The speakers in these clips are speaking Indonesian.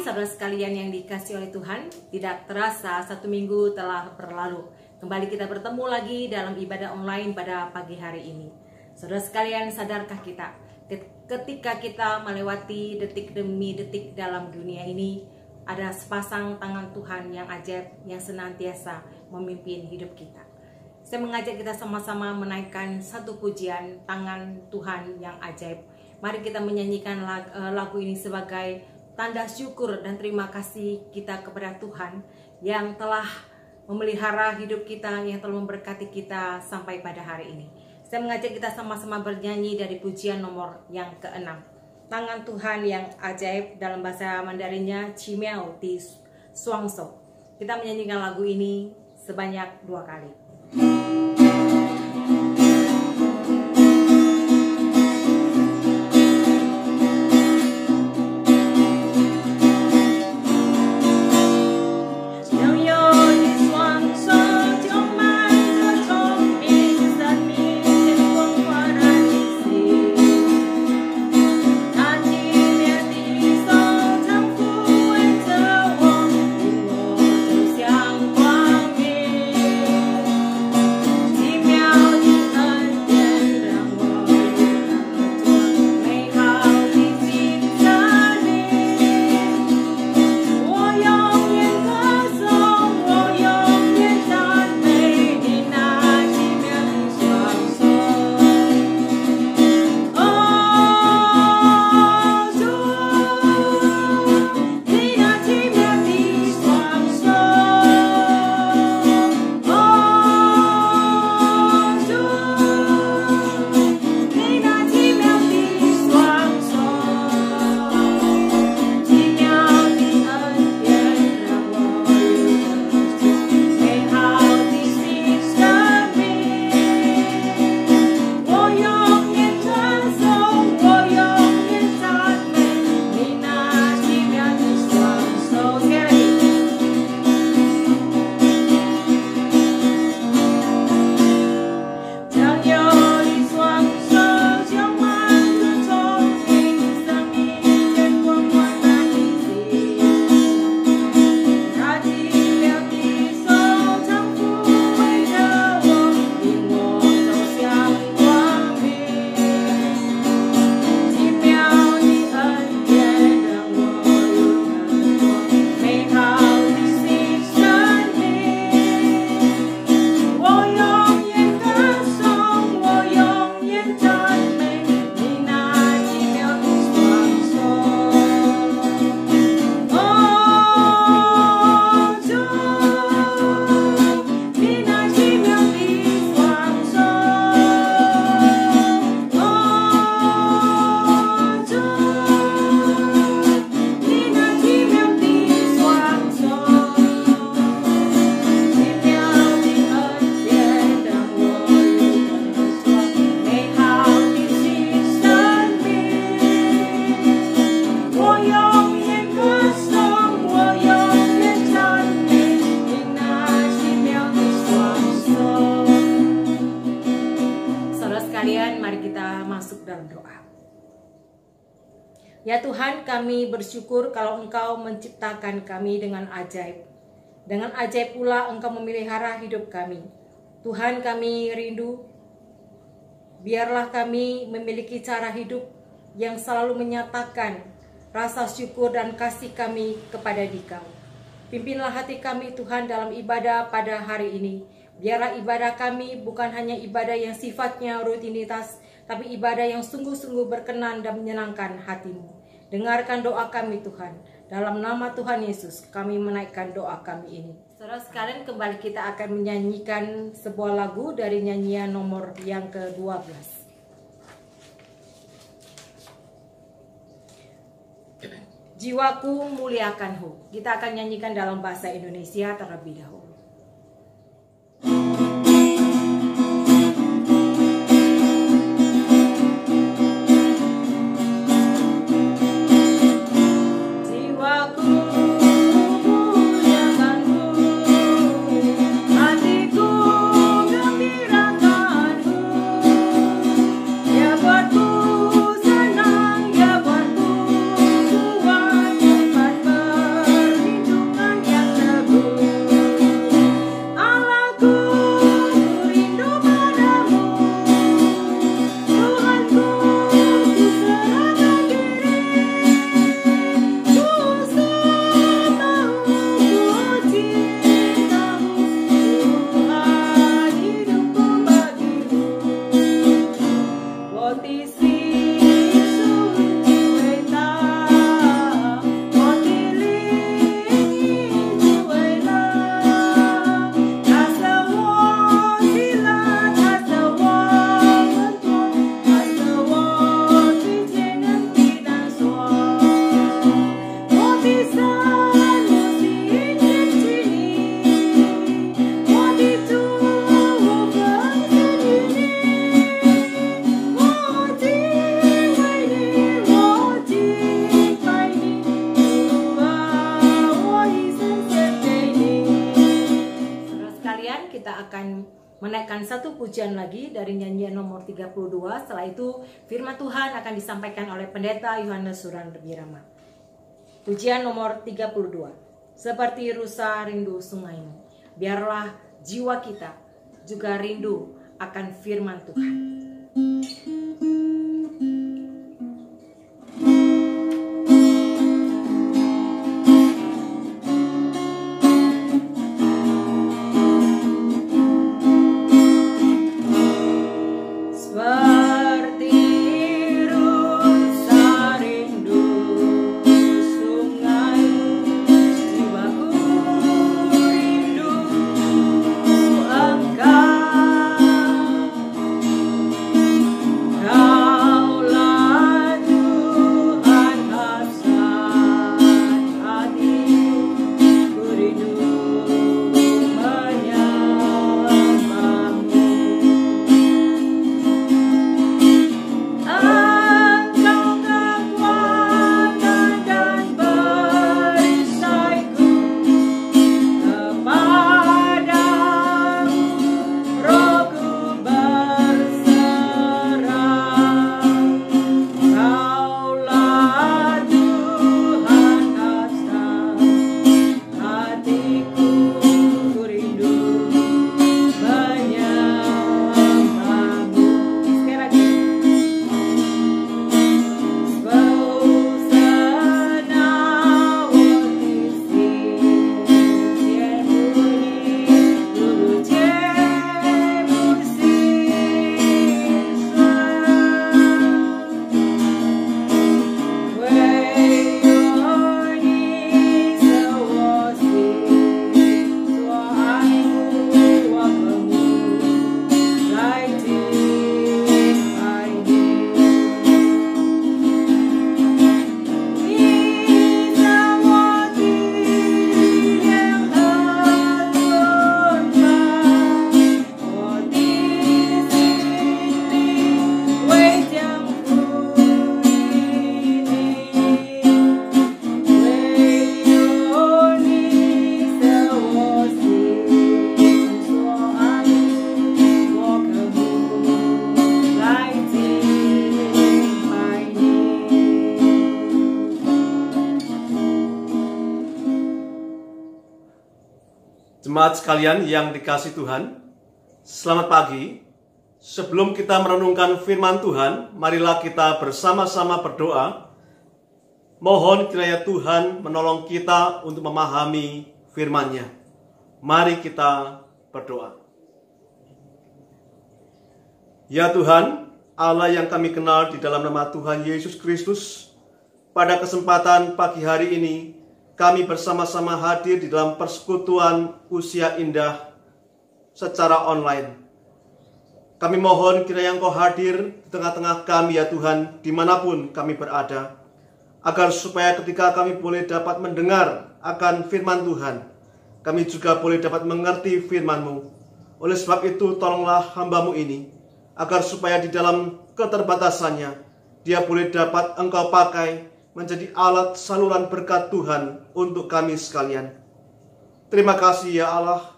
saudara sekalian yang dikasihi oleh Tuhan, tidak terasa satu minggu telah berlalu. Kembali kita bertemu lagi dalam ibadah online pada pagi hari ini. Saudara sekalian, sadarkah kita ketika kita melewati detik demi detik dalam dunia ini, ada sepasang tangan Tuhan yang ajaib yang senantiasa memimpin hidup kita. Saya mengajak kita sama-sama menaikkan satu pujian tangan Tuhan yang ajaib. Mari kita menyanyikan lagu ini sebagai tanda syukur dan terima kasih kita kepada Tuhan yang telah memelihara hidup kita, yang telah memberkati kita sampai pada hari ini. Saya mengajak kita sama-sama bernyanyi dari pujian nomor yang ke-6. Tangan Tuhan yang ajaib, dalam bahasa Mandarinnya Qimiao Di Shuangshou. Kita menyanyikan lagu ini sebanyak 2 kali. Ya Tuhan, kami bersyukur kalau Engkau menciptakan kami dengan ajaib. Dengan ajaib pula Engkau memelihara hidup kami. Tuhan, kami rindu, biarlah kami memiliki cara hidup yang selalu menyatakan rasa syukur dan kasih kami kepada Dikau. Pimpinlah hati kami Tuhan dalam ibadah pada hari ini. Biarlah ibadah kami bukan hanya ibadah yang sifatnya rutinitas, tapi ibadah yang sungguh-sungguh berkenan dan menyenangkan hati-Mu. Dengarkan doa kami Tuhan. Dalam nama Tuhan Yesus kami menaikkan doa kami ini. Saudara sekalian, kembali kita akan menyanyikan sebuah lagu dari nyanyian nomor yang ke-12. Jiwaku muliakan-Mu. Kita akan nyanyikan dalam bahasa Indonesia terlebih dahulu. Buatku senang, ya buatku kuat, kita akan menaikkan satu pujian lagi dari nyanyian nomor 32. Setelah itu firman Tuhan akan disampaikan oleh Pendeta Yohanes Surandebirama. Pujian nomor 32. Seperti rusa rindu sungaimu, biarlah jiwa kita juga rindu akan firman Tuhan. Jemaat sekalian yang dikasihi Tuhan, selamat pagi. Sebelum kita merenungkan firman Tuhan, marilah kita bersama-sama berdoa. Mohon kiranya Tuhan menolong kita untuk memahami firman-Nya. Mari kita berdoa. Ya Tuhan, Allah yang kami kenal di dalam nama Tuhan Yesus Kristus, pada kesempatan pagi hari ini, kami bersama-sama hadir di dalam persekutuan usia indah secara online. Kami mohon kiranya Engkau hadir di tengah-tengah kami ya Tuhan, dimanapun kami berada, agar supaya ketika kami boleh dapat mendengar akan firman Tuhan, kami juga boleh dapat mengerti firman-Mu. Oleh sebab itu, tolonglah hamba-Mu ini, agar supaya di dalam keterbatasannya, dia boleh dapat Engkau pakai menjadi alat saluran berkat Tuhan untuk kami sekalian. Terima kasih ya Allah,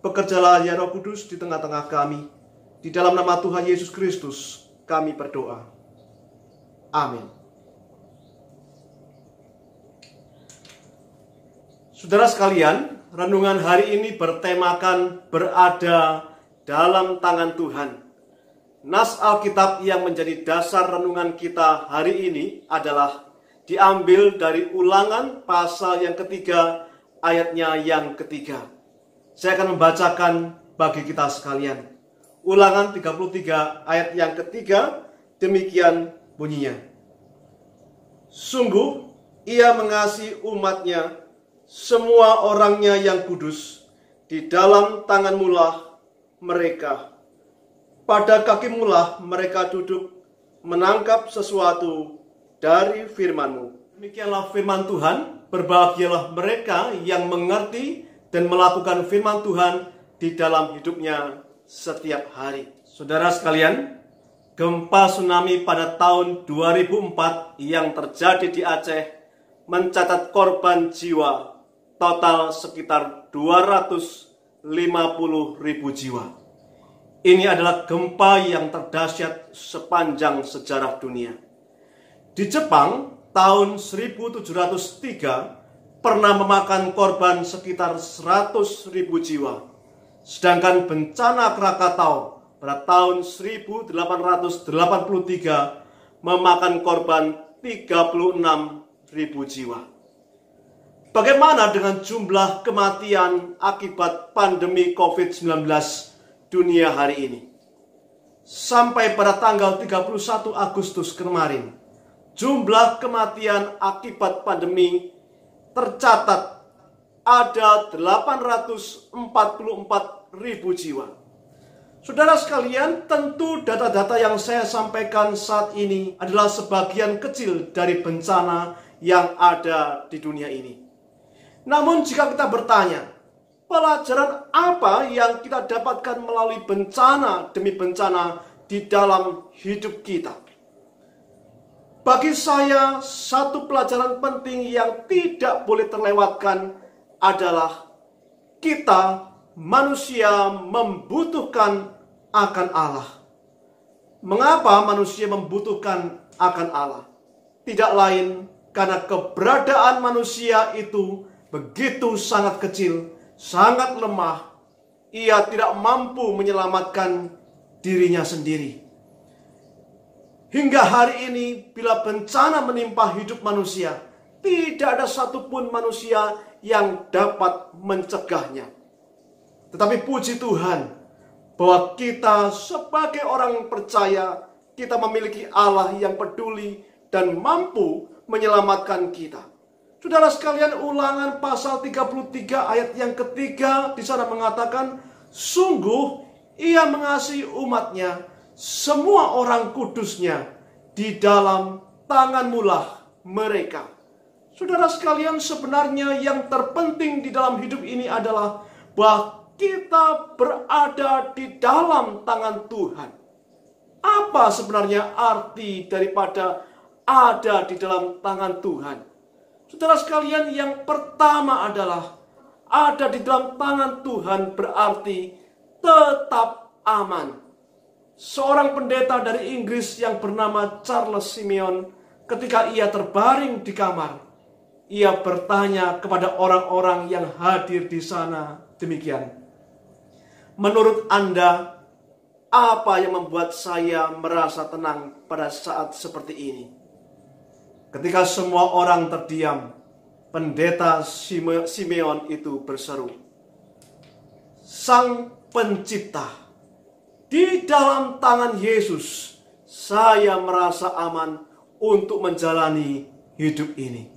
bekerjalah ya Roh Kudus di tengah-tengah kami. Di dalam nama Tuhan Yesus Kristus kami berdoa. Amin. Saudara sekalian, renungan hari ini bertemakan berada dalam tangan Tuhan. Nas Alkitab yang menjadi dasar renungan kita hari ini adalah diambil dari Ulangan pasal yang ketiga, ayatnya yang ketiga. Saya akan membacakan bagi kita sekalian. Ulangan 33 ayat yang ketiga, demikian bunyinya. Sungguh ia mengasihi umatnya, semua orangnya yang kudus, di dalam tanganmulah mereka. Pada kakimulah mereka duduk, menangkap sesuatu dari firman-Mu. Demikianlah firman Tuhan. Berbahagialah mereka yang mengerti dan melakukan firman Tuhan di dalam hidupnya setiap hari. Saudara sekalian, gempa tsunami pada tahun 2004 yang terjadi di Aceh mencatat korban jiwa total sekitar 200 jiwa. Ini adalah gempa yang terdahsyat sepanjang sejarah dunia. Di Jepang, tahun 1703 pernah memakan korban sekitar 100.000 jiwa. Sedangkan bencana Krakatau pada tahun 1883 memakan korban 36.000 jiwa. Bagaimana dengan jumlah kematian akibat pandemi COVID-19 dunia hari ini? Sampai pada tanggal 31 Agustus kemarin, jumlah kematian akibat pandemi tercatat ada 844.000 jiwa. Saudara sekalian, tentu data-data yang saya sampaikan saat ini adalah sebagian kecil dari bencana yang ada di dunia ini. Namun jika kita bertanya, pelajaran apa yang kita dapatkan melalui bencana demi bencana di dalam hidup kita? Bagi saya, satu pelajaran penting yang tidak boleh terlewatkan adalah kita manusia membutuhkan akan Allah. Mengapa manusia membutuhkan akan Allah? Tidak lain karena keberadaan manusia itu begitu sangat kecil, sangat lemah. Ia tidak mampu menyelamatkan dirinya sendiri. Hingga hari ini, bila bencana menimpa hidup manusia, tidak ada satupun manusia yang dapat mencegahnya. Tetapi puji Tuhan, bahwa kita sebagai orang percaya, kita memiliki Allah yang peduli dan mampu menyelamatkan kita. Saudara sekalian, Ulangan pasal 33 ayat yang ketiga di sana mengatakan, sungguh ia mengasihi umatnya, semua orang kudusnya, di dalam tanganmulah mereka. Saudara sekalian, sebenarnya yang terpenting di dalam hidup ini adalah bahwa kita berada di dalam tangan Tuhan. Apa sebenarnya arti daripada ada di dalam tangan Tuhan? Saudara sekalian, yang pertama adalah ada di dalam tangan Tuhan berarti tetap aman. Seorang pendeta dari Inggris yang bernama Charles Simeon, ketika ia terbaring di kamar, ia bertanya kepada orang-orang yang hadir di sana demikian, menurut Anda, apa yang membuat saya merasa tenang pada saat seperti ini? Ketika semua orang terdiam, pendeta Simeon itu berseru, Sang Pencipta, di dalam tangan Yesus, saya merasa aman untuk menjalani hidup ini.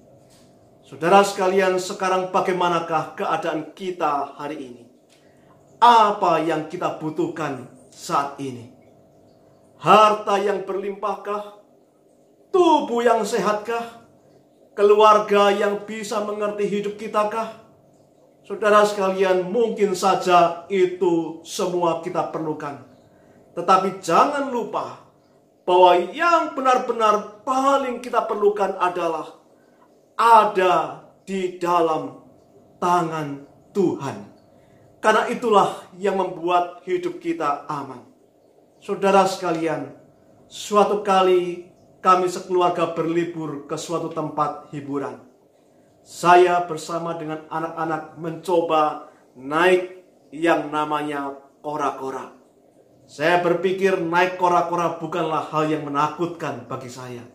Saudara sekalian, sekarang bagaimanakah keadaan kita hari ini? Apa yang kita butuhkan saat ini? Harta yang berlimpahkah? Tubuh yang sehatkah? Keluarga yang bisa mengerti hidup kitakah? Saudara sekalian, mungkin saja itu semua kita perlukan. Tetapi jangan lupa bahwa yang benar-benar paling kita perlukan adalah ada di dalam tangan Tuhan. Karena itulah yang membuat hidup kita aman. Saudara sekalian, suatu kali kami sekeluarga berlibur ke suatu tempat hiburan. Saya bersama dengan anak-anak mencoba naik yang namanya kora-kora. Saya berpikir naik kora-kora bukanlah hal yang menakutkan bagi saya.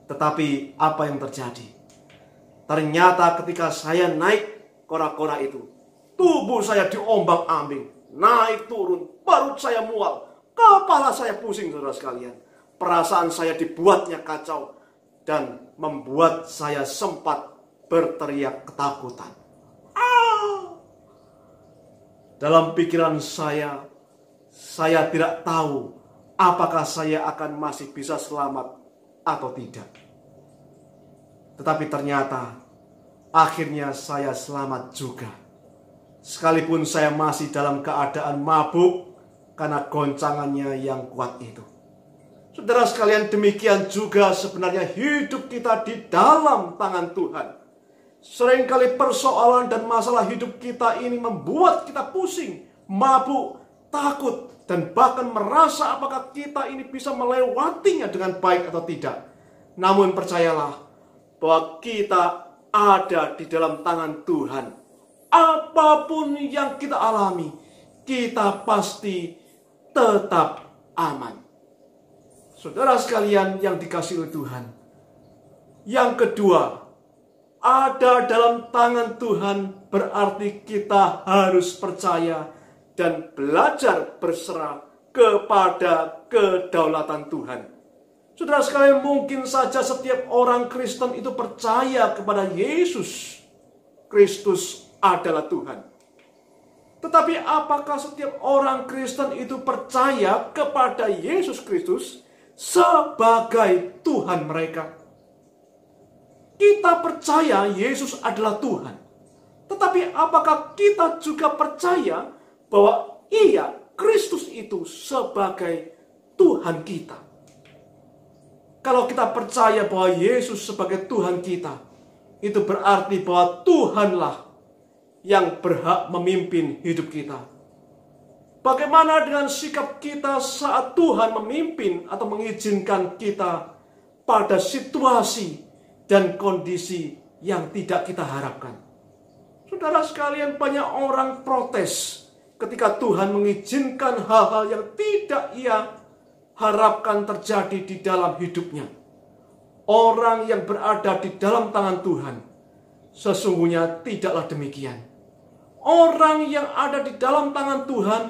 Tetapi apa yang terjadi? Ternyata ketika saya naik kora-kora itu, tubuh saya diombang-ambing, naik turun, perut saya mual, kepala saya pusing, saudara sekalian. Perasaan saya dibuatnya kacau dan membuat saya sempat berteriak ketakutan. Dalam pikiran saya tidak tahu apakah saya akan masih bisa selamat atau tidak. Tetapi ternyata akhirnya saya selamat juga. Sekalipun saya masih dalam keadaan mabuk karena goncangannya yang kuat itu. Saudara sekalian, demikian juga sebenarnya hidup kita di dalam tangan Tuhan. Seringkali persoalan dan masalah hidup kita ini membuat kita pusing, mabuk, takut, dan bahkan merasa apakah kita ini bisa melewatinya dengan baik atau tidak. Namun percayalah bahwa kita ada di dalam tangan Tuhan. Apapun yang kita alami, kita pasti tetap aman. Saudara sekalian yang dikasihi oleh Tuhan, yang kedua, ada dalam tangan Tuhan berarti kita harus percaya dan belajar berserah kepada kedaulatan Tuhan. Saudara sekalian, mungkin saja setiap orang Kristen itu percaya kepada Yesus Kristus adalah Tuhan. Tetapi apakah setiap orang Kristen itu percaya kepada Yesus Kristus sebagai Tuhan mereka? Kita percaya Yesus adalah Tuhan. Tetapi apakah kita juga percaya bahwa Kristus itu sebagai Tuhan kita? Kalau kita percaya bahwa Yesus sebagai Tuhan kita, itu berarti bahwa Tuhanlah yang berhak memimpin hidup kita. Bagaimana dengan sikap kita saat Tuhan memimpin atau mengizinkan kita pada situasi dan kondisi yang tidak kita harapkan? Saudara sekalian, banyak orang protes ketika Tuhan mengizinkan hal-hal yang tidak ia harapkan terjadi di dalam hidupnya. Orang yang berada di dalam tangan Tuhan sesungguhnya tidaklah demikian. Orang yang ada di dalam tangan Tuhan,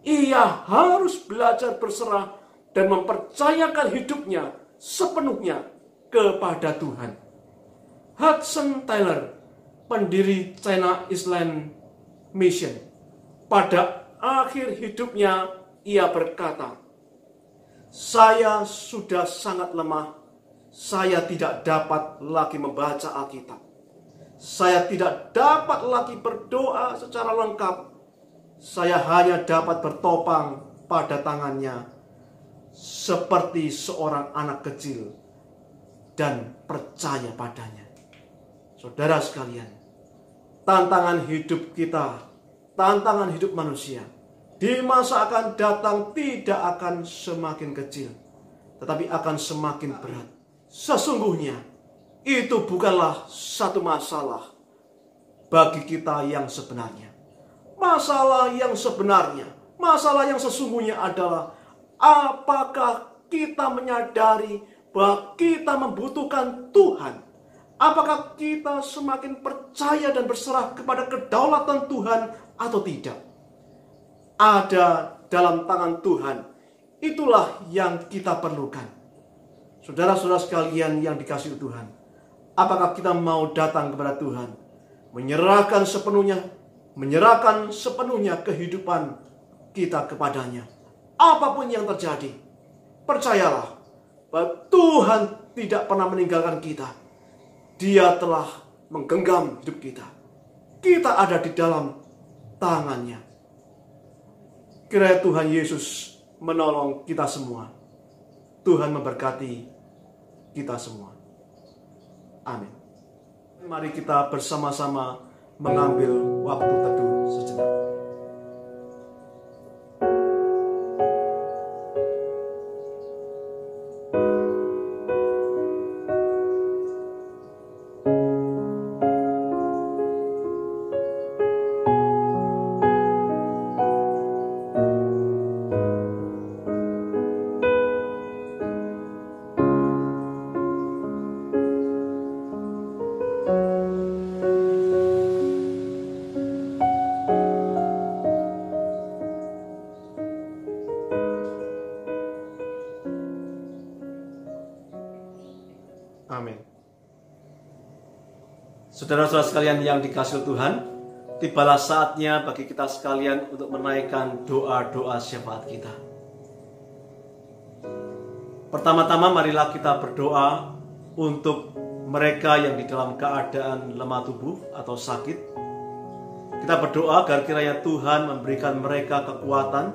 ia harus belajar berserah dan mempercayakan hidupnya sepenuhnya kepada Tuhan. Hudson Taylor, pendiri China Island Mission, pada akhir hidupnya ia berkata, "Saya sudah sangat lemah. Saya tidak dapat lagi membaca Alkitab. Saya tidak dapat lagi berdoa secara lengkap. Saya hanya dapat bertopang pada tangannya seperti seorang anak kecil dan percaya padanya." Saudara sekalian, tantangan hidup kita, tantangan hidup manusia di masa akan datang tidak akan semakin kecil, tetapi akan semakin berat. Sesungguhnya itu bukanlah satu masalah bagi kita yang sebenarnya. Masalah yang sebenarnya, masalah yang sesungguhnya adalah apakah kita menyadari bahwa kita membutuhkan Tuhan? Apakah kita semakin percaya dan berserah kepada kedaulatan Tuhan atau tidak? Ada dalam tangan Tuhan, itulah yang kita perlukan. Saudara-saudara sekalian yang dikasihi Tuhan, apakah kita mau datang kepada Tuhan, menyerahkan sepenuhnya kehidupan kita kepadanya? Apapun yang terjadi, percayalah bahwa Tuhan tidak pernah meninggalkan kita. Dia telah menggenggam hidup kita. Kita ada di dalam tangannya. Kiranya Tuhan Yesus menolong kita semua. Tuhan memberkati kita semua. Amin. Mari kita bersama-sama mengambil waktu teduh sejenak. Amin. Saudara-saudara sekalian yang dikasihi Tuhan, tibalah saatnya bagi kita sekalian untuk menaikkan doa-doa syafaat kita. Pertama-tama marilah kita berdoa untuk mereka yang di dalam keadaan lemah tubuh atau sakit. Kita berdoa agar kiranya Tuhan memberikan mereka kekuatan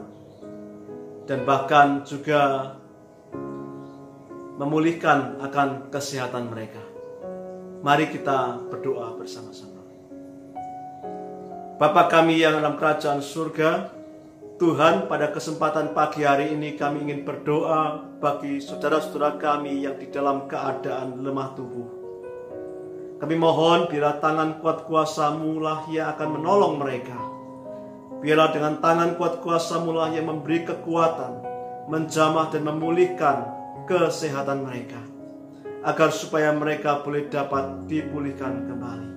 dan bahkan juga memulihkan akan kesehatan mereka. Mari kita berdoa bersama-sama. Bapa kami yang dalam kerajaan surga, Tuhan, pada kesempatan pagi hari ini kami ingin berdoa bagi saudara-saudara kami yang di dalam keadaan lemah tubuh. Kami mohon biarlah tangan kuat kuasa-Mu lah yang akan menolong mereka. Biarlah dengan tangan kuat kuasa-Mu lah yang memberi kekuatan, menjamah dan memulihkan kesehatan mereka, agar supaya mereka boleh dapat dipulihkan kembali.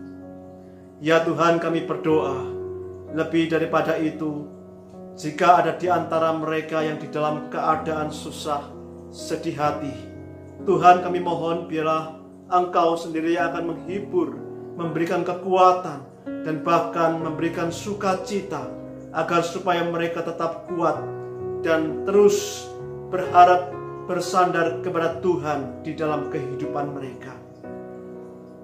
Ya Tuhan, kami berdoa, lebih daripada itu, jika ada di antara mereka yang di dalam keadaan susah, sedih hati, Tuhan kami mohon biarlah Engkau sendiri yang akan menghibur, memberikan kekuatan, dan bahkan memberikan sukacita, agar supaya mereka tetap kuat dan terus berharap bersandar kepada Tuhan di dalam kehidupan mereka.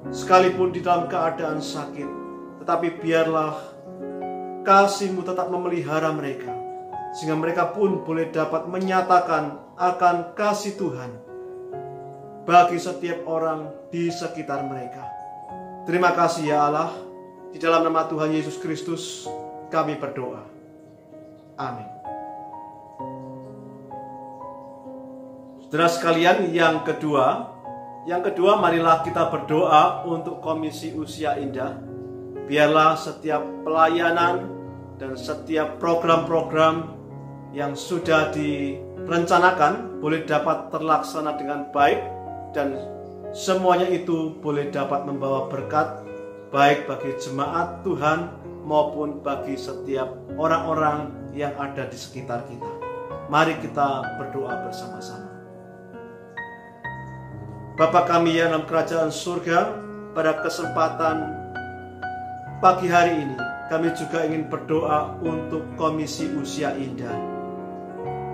Sekalipun di dalam keadaan sakit, tetapi biarlah kasih-Mu tetap memelihara mereka, sehingga mereka pun boleh dapat menyatakan akan kasih Tuhan bagi setiap orang di sekitar mereka. Terima kasih ya Allah, di dalam nama Tuhan Yesus Kristus kami berdoa. Amin. Saudara sekalian, yang kedua, marilah kita berdoa untuk Komisi Usia Indah. Biarlah setiap pelayanan dan setiap program-program yang sudah direncanakan boleh dapat terlaksana dengan baik, dan semuanya itu boleh dapat membawa berkat baik bagi jemaat Tuhan maupun bagi setiap orang-orang yang ada di sekitar kita. Mari kita berdoa bersama-sama. Bapa kami yang dalam kerajaan surga, pada kesempatan pagi hari ini kami juga ingin berdoa untuk Komisi Usia Indah.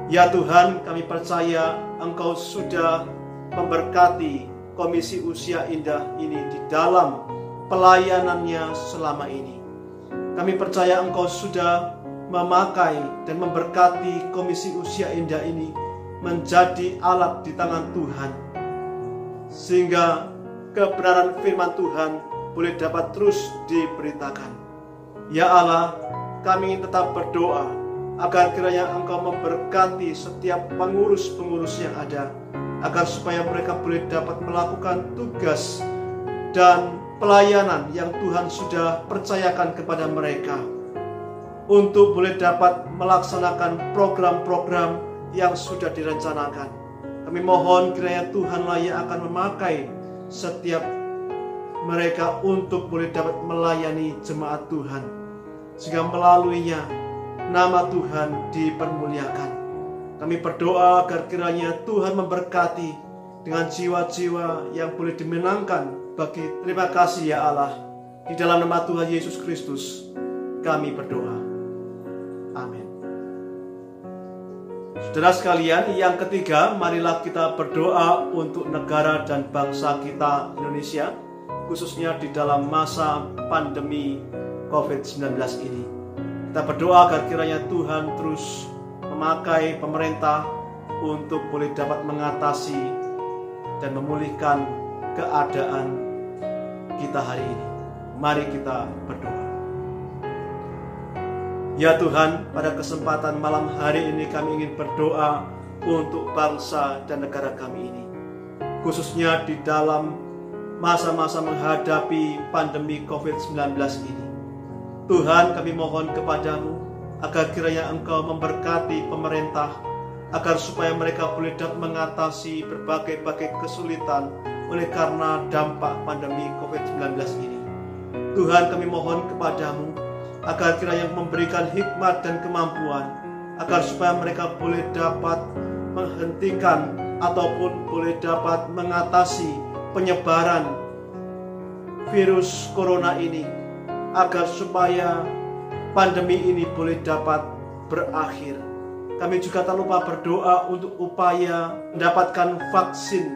Ya Tuhan, kami percaya Engkau sudah memberkati Komisi Usia Indah ini di dalam pelayanannya selama ini. Kami percaya Engkau sudah memakai dan memberkati Komisi Usia Indah ini menjadi alat di tangan Tuhan, sehingga kebenaran firman Tuhan boleh dapat terus diberitakan. Ya Allah, kami tetap berdoa agar kiranya Engkau memberkati setiap pengurus-pengurus yang ada, agar supaya mereka boleh dapat melakukan tugas dan pelayanan yang Tuhan sudah percayakan kepada mereka, untuk boleh dapat melaksanakan program-program yang sudah direncanakan. Kami mohon kiranya Tuhanlah yang akan memakai setiap mereka untuk boleh dapat melayani jemaat Tuhan, sehingga melaluinya nama Tuhan dipermuliakan. Kami berdoa agar kiranya Tuhan memberkati dengan jiwa-jiwa yang boleh dimenangkan bagi. Terima kasih ya Allah, di dalam nama Tuhan Yesus Kristus kami berdoa. Amin. Saudara sekalian, yang ketiga, marilah kita berdoa untuk negara dan bangsa kita Indonesia, khususnya di dalam masa pandemi COVID-19 ini. Kita berdoa agar kiranya Tuhan terus memakai pemerintah untuk boleh dapat mengatasi dan memulihkan keadaan kita hari ini. Mari kita berdoa. Ya Tuhan, pada kesempatan malam hari ini kami ingin berdoa untuk bangsa dan negara kami ini, khususnya di dalam masa-masa menghadapi pandemi COVID-19 ini. Tuhan, kami mohon kepadamu agar kiranya Engkau memberkati pemerintah, agar supaya mereka boleh dapat mengatasi berbagai-bagai kesulitan oleh karena dampak pandemi COVID-19 ini. Tuhan, kami mohon kepadamu agar kiranya memberikan hikmat dan kemampuan, agar supaya mereka boleh dapat menghentikan ataupun boleh dapat mengatasi penyebaran virus corona ini, agar supaya pandemi ini boleh dapat berakhir. Kami juga tak lupa berdoa untuk upaya mendapatkan vaksin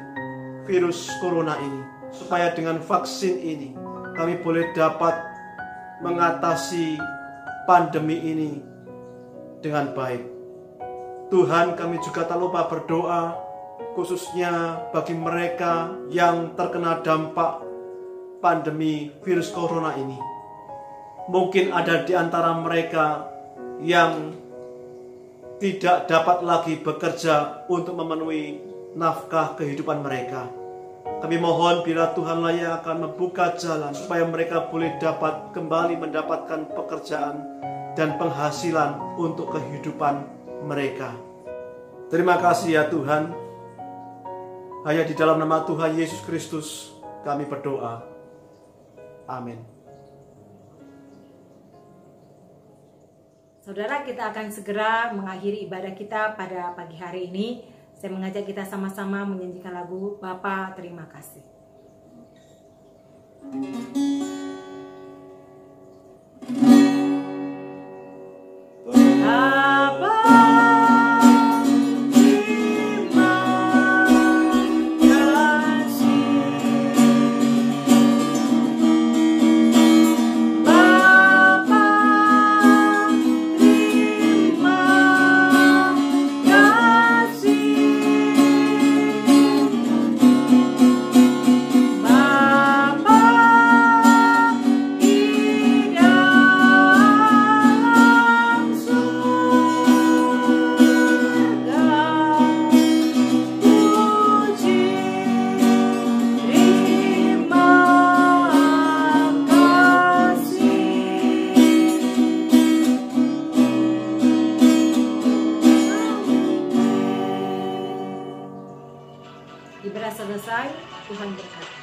virus corona ini, supaya dengan vaksin ini kami boleh dapat mengatasi pandemi ini dengan baik. Tuhan, kami juga tak lupa berdoa khususnya bagi mereka yang terkena dampak pandemi virus corona ini. Mungkin ada di antara mereka yang tidak dapat lagi bekerja untuk memenuhi nafkah kehidupan mereka. Kami mohon bila Tuhanlah yang akan membuka jalan supaya mereka boleh dapat kembali mendapatkan pekerjaan dan penghasilan untuk kehidupan mereka. Terima kasih ya Tuhan. Hanya di dalam nama Tuhan Yesus Kristus kami berdoa. Amin. Saudara, kita akan segera mengakhiri ibadah kita pada pagi hari ini. Saya mengajak kita sama-sama menyanyikan lagu Bapa Terima Kasih. Ibadah selesai, Tuhan berkati.